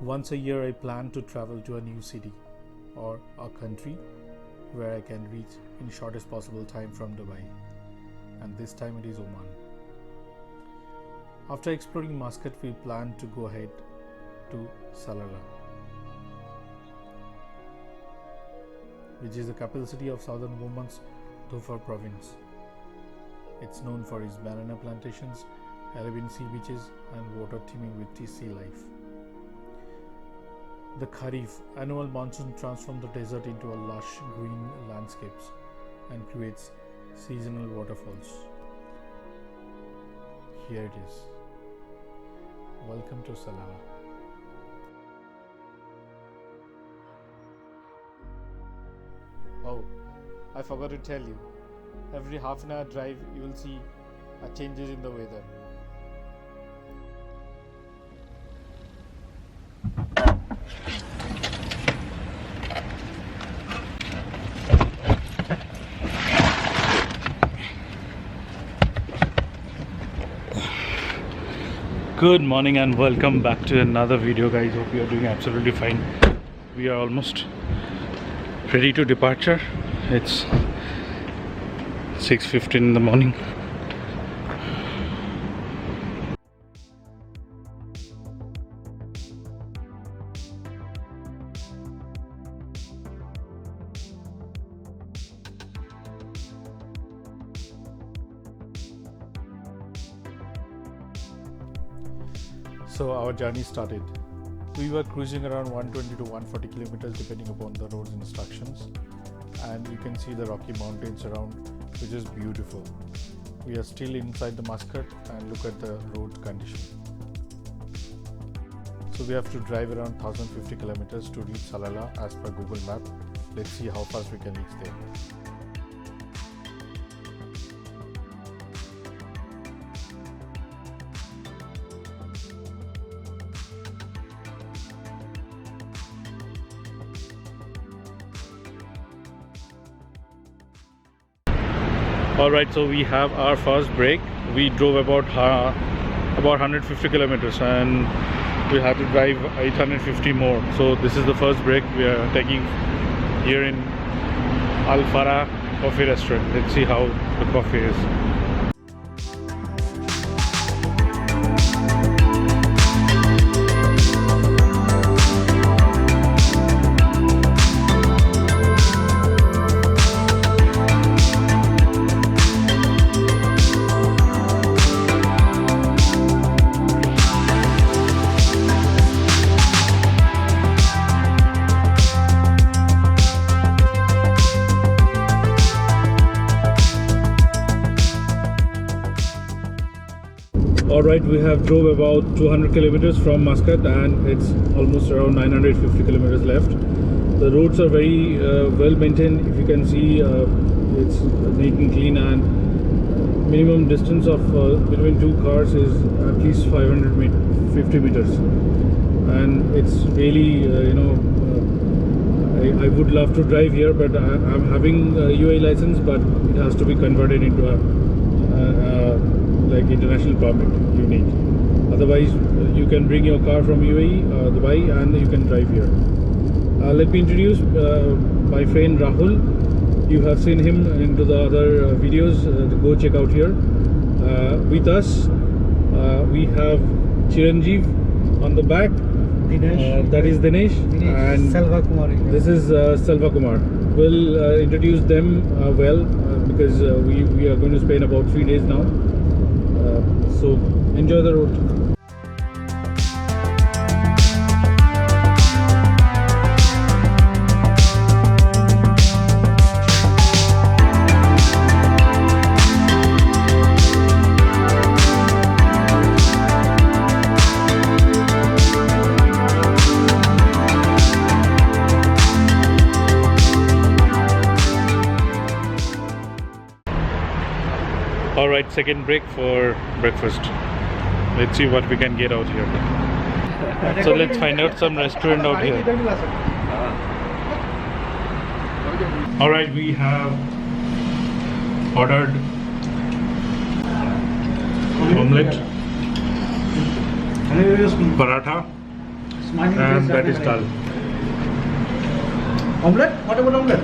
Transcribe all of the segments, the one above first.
Once a year I plan to travel to a new city or a country where I can reach in shortest possible time from Dubai, and this time it is Oman. After exploring Muscat, we plan to go ahead to Salalah, which is the capital city of southern Oman's Dhofar Province. It's known for its banana plantations, Arabian sea beaches, and water teeming with sea life. The Kharif annual monsoon transforms the desert into a lush green landscapes and creates seasonal waterfalls. Here it is. Welcome to Salalah. Oh, I forgot to tell you. Every half an hour drive, you will see changes in the weather. Good morning and welcome back to another video, guys. Hope you are doing absolutely fine. We are almost ready to departure. It's 6:15 in the morning. So our journey started. We were cruising around 120 to 140 kilometers depending upon the road's instructions, and you can see the Rocky Mountains around, which is beautiful. We are still inside the Muscat and look at the road condition. So we have to drive around 1050 kilometers to reach Salalah as per Google Map. Let's see how fast we can reach there. Alright, so we have our first break. We drove about 150 kilometers and we had to drive 850 more. So this is the first break we are taking here in Al Farah coffee restaurant. Let's see how the coffee is. Alright, we have drove about 200 kilometers from Muscat and it's almost around 950 kilometers left. The roads are very well maintained. If you can see, it's neat and clean, and minimum distance of between two cars is at least 550 meters. And it's really, I would love to drive here, but I'm having a UAE license, but it has to be converted into a like international permit you need. Otherwise, you can bring your car from UAE, Dubai, and you can drive here. Let me introduce my friend Rahul. You have seen him into the other videos. Go check out here. With us, we have Chiranjeev on the back. Dinesh. That is Dinesh. And Selva Kumar. This is Selva Kumar. We'll introduce them because we are going to spend about 3 days now. So enjoy the road. Alright, second break for breakfast. Let's see what we can get out here. So let's find out some restaurant out here. Alright, we have ordered omelette, paratha, and that is dal. Omelette? What about omelette?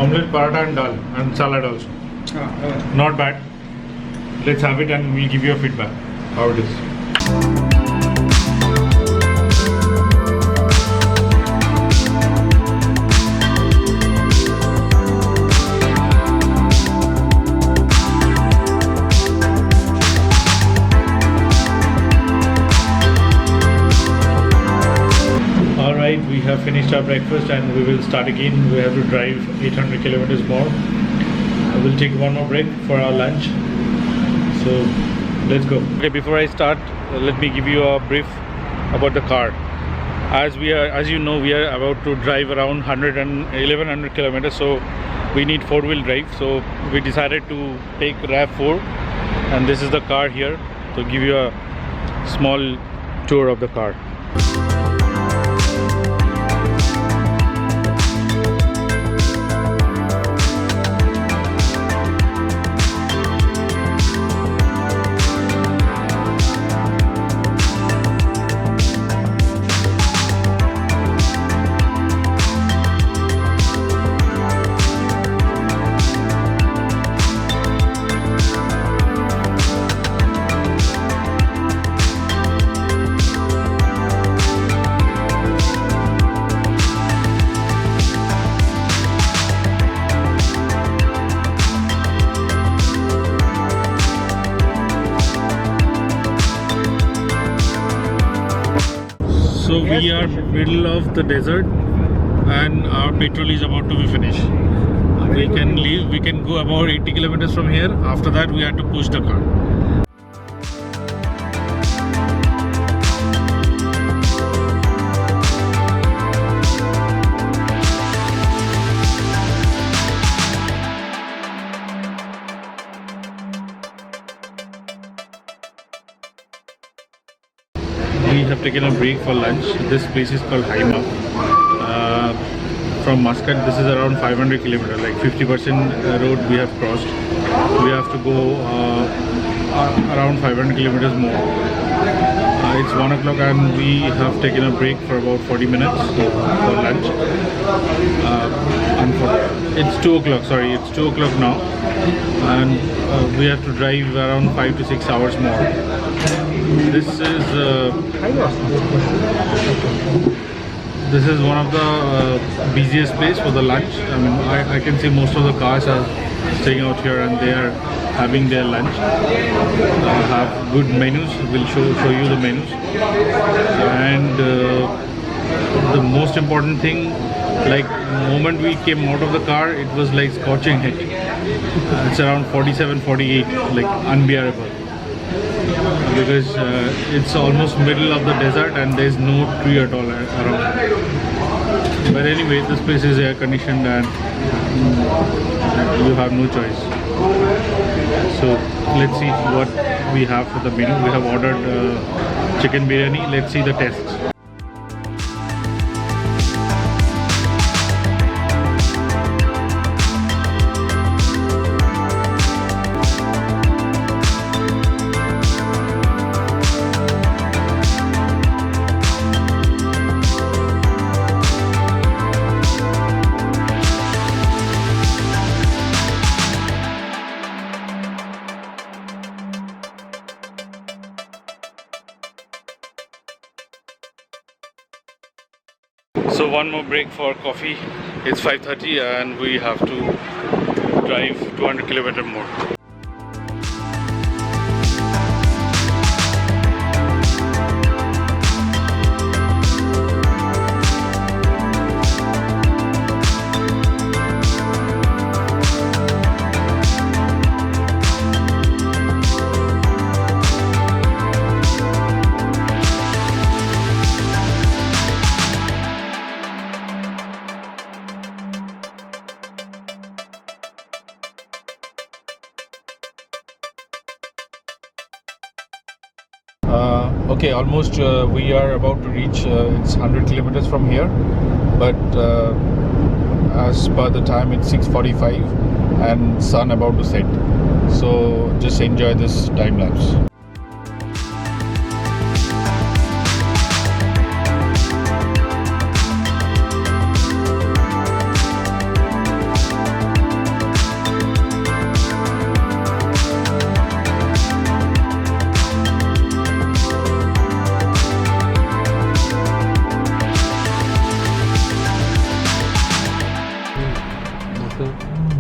Omelette, paratha and dal and salad also. Not bad. Let's have it and we'll give you a feedback how it is. We have finished our breakfast and we will start again. We have to drive 800 kilometers more. We'll take one more break for our lunch. So let's go. Okay, before I start, let me give you a brief about the car. As you know, we are about to drive around 1100 kilometers. So we need four-wheel drive. So we decided to take RAV4, and this is the car here. To give you a small tour of the car. So we are middle of the desert and our petrol is about to be finished. We can leave, we can go about 80 kilometers from here. After that we have to push the car. We have taken a break for lunch. This place is called Haima. From Muscat, this is around 500 kilometers, like 50% road we have crossed. We have to go around 500 kilometers more. It's 1 o'clock and we have taken a break for about 40 minutes for lunch. It's 2 o'clock, sorry, it's 2 o'clock now. And we have to drive around 5 to 6 hours more. This is one of the busiest place for the lunch. I mean, I can see most of the cars are staying out here and they are having their lunch. Have good menus. We'll show you the menus. And the most important thing, like the moment we came out of the car, it was like scorching heat. It's around 47, 48, like unbearable. Because it's almost middle of the desert and there's no tree at all around. But anyway, this place is air conditioned and you have no choice. So let's see what we have for the menu. We have ordered chicken biryani. Let's see the tests. So one more break for coffee. It's 5:30 and we have to drive 200 kilometers more. Okay, almost we are about to reach, it's 100 kilometers from here, but as per the time it's 6:45 and sun about to set, so just enjoy this time lapse.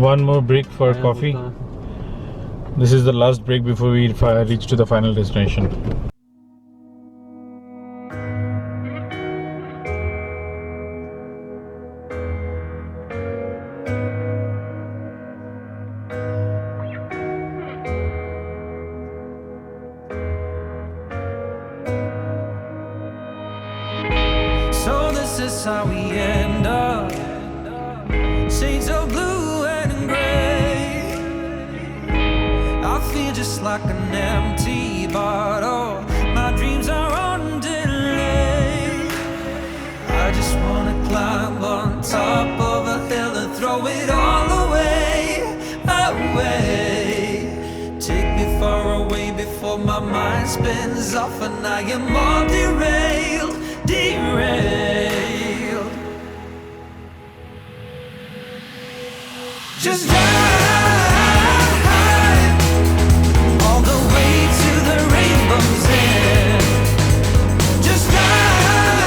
One more break for coffee. This is the last break before we reach to the final destination. So this is how we end up, shades of blue and gray. I feel just like an empty bottle, my dreams are on delay. I just wanna climb on top of a hill and throw it all away, away. Take me far away before my mind spins off and I am all derailed, derailed. Just drive all the way to the rainbow's end. Just drive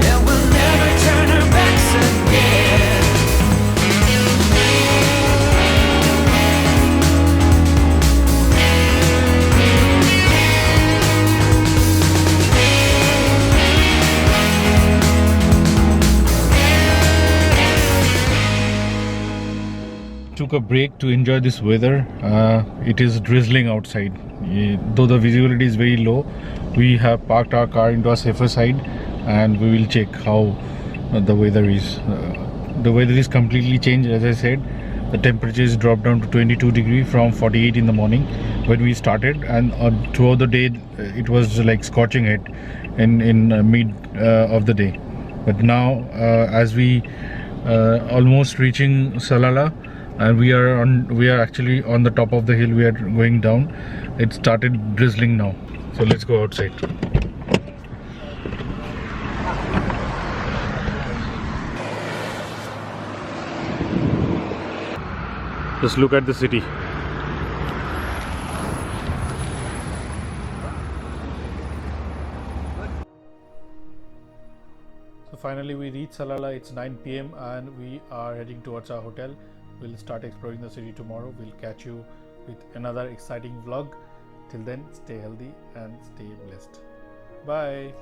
and we'll never turn our backs again. Took a break to enjoy this weather. It is drizzling outside. Though the visibility is very low, we have parked our car into a safer side and we will check how the weather is. The weather is completely changed. As I said, the temperature is dropped down to 22 degrees from 48 in the morning when we started, and throughout the day it was like scorching it in mid of the day. But now as we almost reaching Salalah, and we are actually on the top of the hill. We are going down. It started drizzling now, so let's go outside. Just look at the city. So finally we reached Salalah. It's 9 p.m. and we are heading towards our hotel. We'll start exploring the city tomorrow. We'll catch you with another exciting vlog. Till then, stay healthy and stay blessed. Bye.